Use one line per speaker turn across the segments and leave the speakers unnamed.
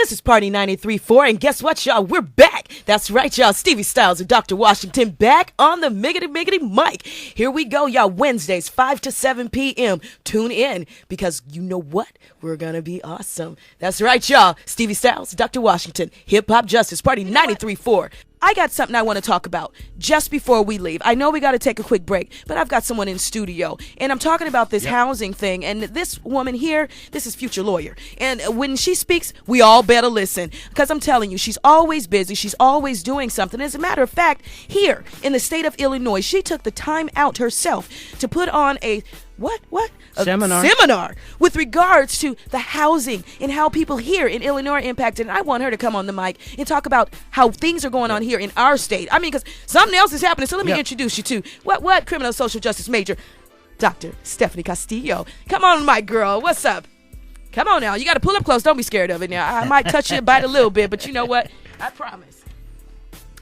This is Party 93.4, and guess what, y'all? We're back. That's right, y'all. Stevie Styles and Dr. Washington back on the Miggity mic. Here we go, y'all. Wednesdays, 5 to 7 p.m. Tune in, because you know what? We're going to be awesome. That's right, y'all. Stevie Styles, Dr. Washington, Hip Hop Justice, Party 93.4. I got something I want to talk about just before we leave. I know we got to take a quick break, but I've got someone in studio, and I'm talking about this housing thing. And this woman here, this is future lawyer. And when she speaks, we all better listen, because I'm telling you, she's always busy. She's always doing something. As a matter of fact, here in the state of Illinois, she took the time out herself to put on a seminar with regards to the housing and how people here in Illinois are impacted. And I want her to come on the mic and talk about how things are going on here in our state. I mean, because something else is happening. So let me introduce you to what criminal social justice major, Dr. Stephanie Castillo. Come on, my girl. What's up? Come on now. You got to pull up close. Don't be scared of it now. I might touch you and bite a little bit, but you know what? I promise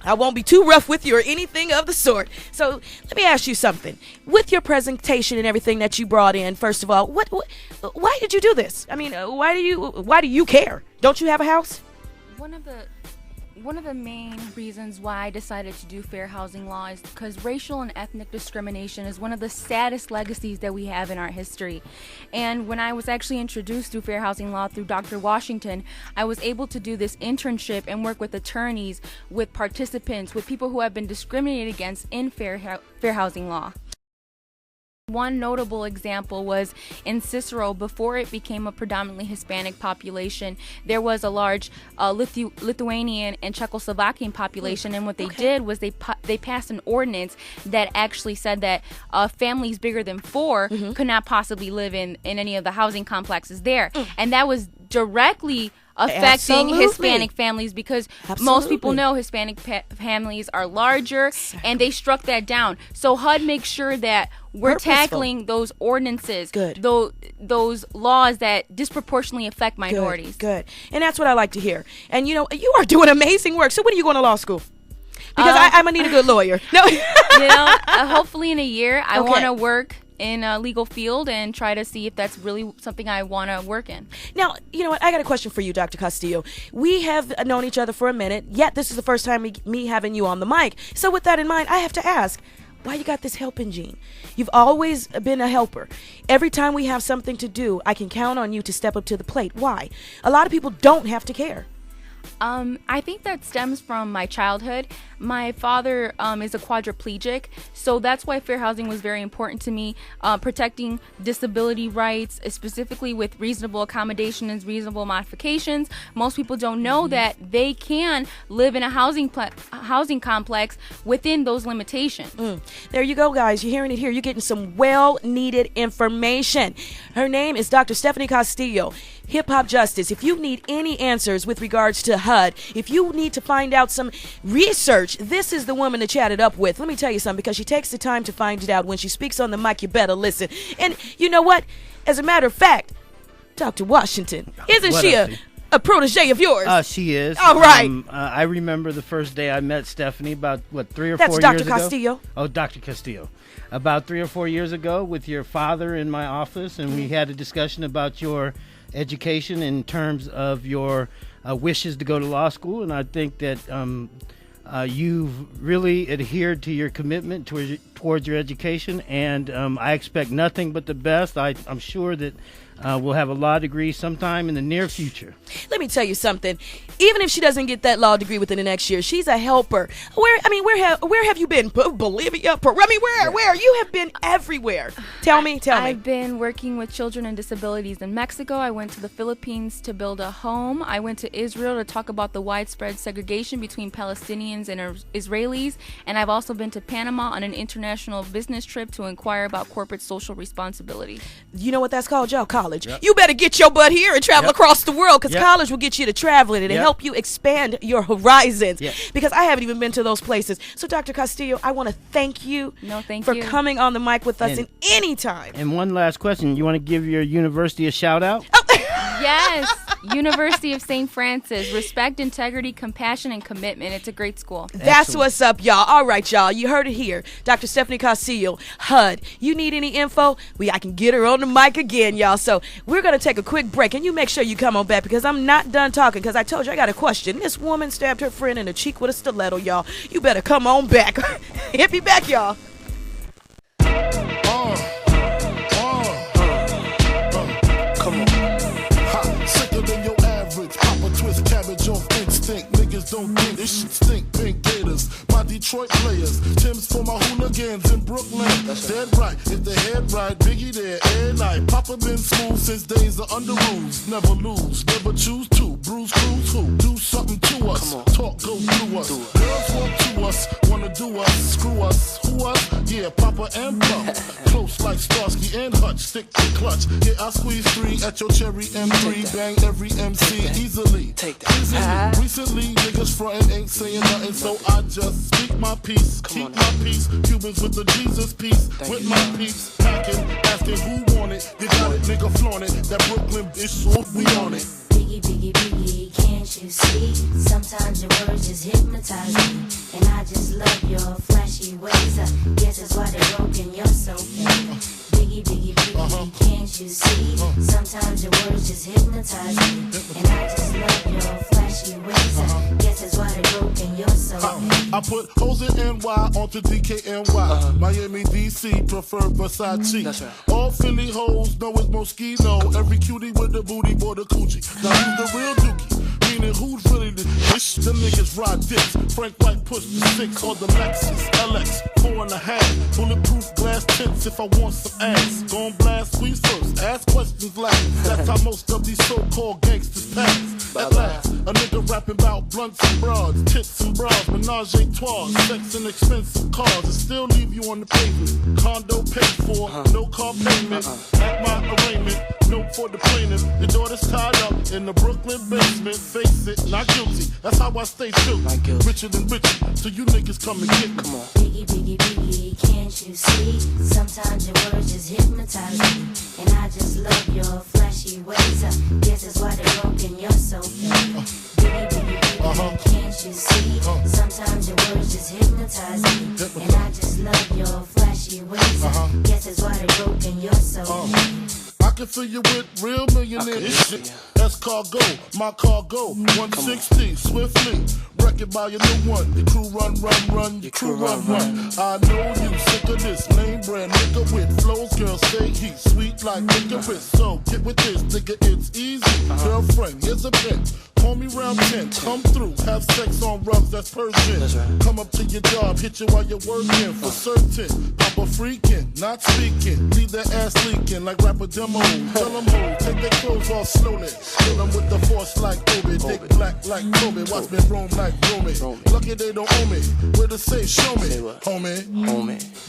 I won't be too rough with you or anything of the sort. So let me ask you something. With your presentation and everything that you brought in, first of all, why did you do this? I mean, why do you care? Don't you have a house?
One of the main reasons why I decided to do fair housing law is because racial and ethnic discrimination is one of the saddest legacies that we have in our history. And when I was actually introduced to fair housing law through Dr. Washington, I was able to do this internship and work with attorneys, with participants, with people who have been discriminated against in fair housing law. One notable example was in Cicero. Before it became a predominantly Hispanic population, there was a large Lithuanian and Czechoslovakian population, and what they did was they passed an ordinance that actually said that families bigger than 4 could not possibly live in any of the housing complexes there. And that was directly affecting Hispanic families, because most people know Hispanic families are larger, and they struck that down. So HUD makes sure that we're tackling those ordinances, those laws that disproportionately affect minorities.
Good. And that's what I like to hear. And you know, you are doing amazing work. So when are you going to law school? Because I'm going to need a good lawyer. No.
Hopefully in a year. I want to work in a legal field and try to see if that's really something I want to work in.
Now, you know what? I got a question for you, Dr. Castillo. We have known each other for a minute, yet this is the first time me having you on the mic. So with that in mind, I have to ask, why you got this helping gene? You've always been a helper. Every time we have something to do, I can count on you to step up to the plate. Why? A lot of people don't have to care.
I think that stems from my childhood. My father is a quadriplegic, so that's why fair housing was very important to me. Protecting disability rights, specifically with reasonable accommodation and reasonable modifications. Most people don't know that they can live in a housing complex within those limitations.
There you go, guys. You're hearing it here. You're getting some well-needed information. Her name is Dr. Stephanie Castillo, Hip Hop Justice. If you need any answers with regards to HUD, if you need to find out some research, this is the woman to chat it up with. Let me tell you something, because she takes the time to find it out. When she speaks on the mic, you better listen. And you know what? As a matter of fact, Dr. Washington, isn't she a protege of yours?
She is.
All right.
I remember the first day I met Stephanie about, 3 or 4 years ago?
That's Dr. Castillo.
Oh, Dr. Castillo. About 3 or 4 years ago with your father in my office, and we had a discussion about your education in terms of your wishes to go to law school. And I think that you've really adhered to your commitment towards your education, and I expect nothing but the best. I'm sure that we'll have a law degree sometime in the near future.
Let me tell you something. Even if she doesn't get that law degree within the next year, she's a helper. Where have you been? Bolivia, Peru? I mean, where? You have been everywhere. Tell me.
I've been working with children and disabilities in Mexico. I went to the Philippines to build a home. I went to Israel to talk about the widespread segregation between Palestinians and Israelis. And I've also been to Panama on an international business trip to inquire about corporate social responsibility.
You know what that's called, y'all? College. Yep. You better get your butt here and travel across the world, because college will get you to traveling and help you expand your horizons. Because I haven't even been to those places. So, Dr. Castillo, I want to thank you for coming on the mic with us in any time.
And one last question. You want to give your university a shout out?
Yes, University of St. Francis. Respect, integrity, compassion, and commitment. It's a great school.
That's what's up, y'all. All right, y'all. You heard it here. Dr. Stephanie Castillo, HUD. You need any info? I can get her on the mic again, y'all. So we're going to take a quick break, and you make sure you come on back because I'm not done talking because I told you I got a question. This woman stabbed her friend in the cheek with a stiletto, y'all. You better come on back. Hit me back, y'all.
Come on. Hot, sicker than your average. Papa twist cabbage off instinct. Niggas don't think this shit stink. Pink Gators, my Detroit players. Tim's for my hooligans in Brooklyn. That's dead right. If the head right, Biggie there every night. Papa been smooth since days of under rules. Never lose, never choose to. Bruise, cruise, who? Do something to us. Talk, go through us. Girls walk to us, wanna do us. Screw us, who us? Yeah, Papa and Pump. Close like Starsky and Hutch. Stick to clutch. Yeah, I squeeze 3 at your cherry M3. Bang every MC easily.
Take that.
Easily. Recently, niggas frontin' ain't saying nothing, so I just speak my peace. Keep my peace. Cubans with the Jesus peace. With my peace. Packing, asking who want it. You got it, nigga, flaunt it. That Brooklyn bitch, so we on it.
Biggie, biggie, biggie, can't you see? Sometimes your words just hypnotize me. And I just love your flashy ways. I guess that's why they're broken, you're so fake. Biggie, biggie, biggie, can't you see? Sometimes your words just hypnotize me. And I just love your flashy ways. I guess that's why they're broken, you're so fake.
I put hoes in NY onto DKNY. Miami, DC, prefer Versace.
That's right.
All Philly hoes know it's Moschino. Every cutie with the booty, boy, the coochie. Now who's the real dookie? Meaning who's really the dish? Them niggas ride dicks. Frank White push the 6 on the Lexus LX 4.5. Bulletproof glass tints if I want some ass. Gon' blast, squeeze first, ask questions last. That's how most of these so-called gangsters pass. At last, a nigga rapping about blunts and broads, tits and bras, menage a trois, sex and expensive cars, and still leave you on the pavement. Condo paid for, no car payment. At my arraignment, note for the plaintiff. Your daughter's tied up in the Brooklyn basement. Face it, not guilty. That's how I stay filthy. Richer than richer, so you niggas come and get me. Come on.
Biggie, biggie, biggie, can't you see? Sometimes your words just hypnotize me. And I just love your flashy ways. I guess that's why they're broken, you're so fake. Biggie, biggie, biggie, can't you see? Sometimes your words just hypnotize me. And I just love your flashy ways. I guess that's why they're broken, you're so fake.
I can fill you with real millionaires. Shit. That's cargo, my cargo. 160, swiftly. Wreck it by your new one. Your crew run, your crew run. I know you sick of this lame brand nigga with flows. Girl, say he's sweet like licorice. So get with this, nigga, it's easy. Girlfriend, here's a bitch. Call me round 10, come through, have sex on rugs, that's Persian.
That's right.
Come up to your job, hit you while you're working, for certain. Papa freaking, not speaking, leave that ass leaking like rapper demo. Tell them who, take their clothes off slowly. Kill them with the force like Obi, dick black like Kobe. Watch me roam like Romy. Lucky they don't owe me, where to say, show me, homie.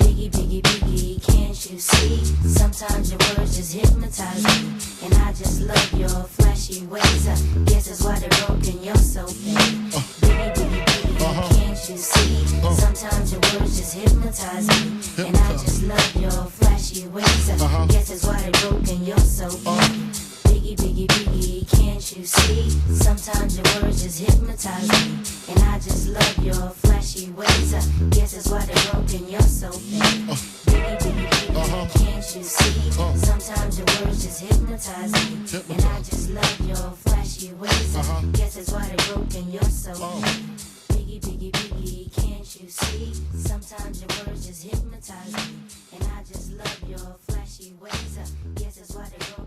Biggie, biggie, biggie, can't you see? Sometimes your words just hypnotize me. And I just love your flashy ways. I guess that's why they're broken, you're so fake. Biggie, biggie, biggie, can't you see? Sometimes your words just hypnotize me. And I just love your flashy ways. I guess that's why they're broken, you're so fake. Biggie, biggie, biggie, can't you see? Sometimes your words just hypnotize me. And I just love your flashy ways. I guess that's why they're broken, you're so fake. Biggie, biggie, biggie, can't you see? Sometimes your words just hypnotize me. And I just love your flashy ways. I guess that's why they're broken, you're so fake. Biggie, biggie, biggie, can't you see? Sometimes your words just hypnotize me. And I just love your flashy ways. I guess that's why they're broken.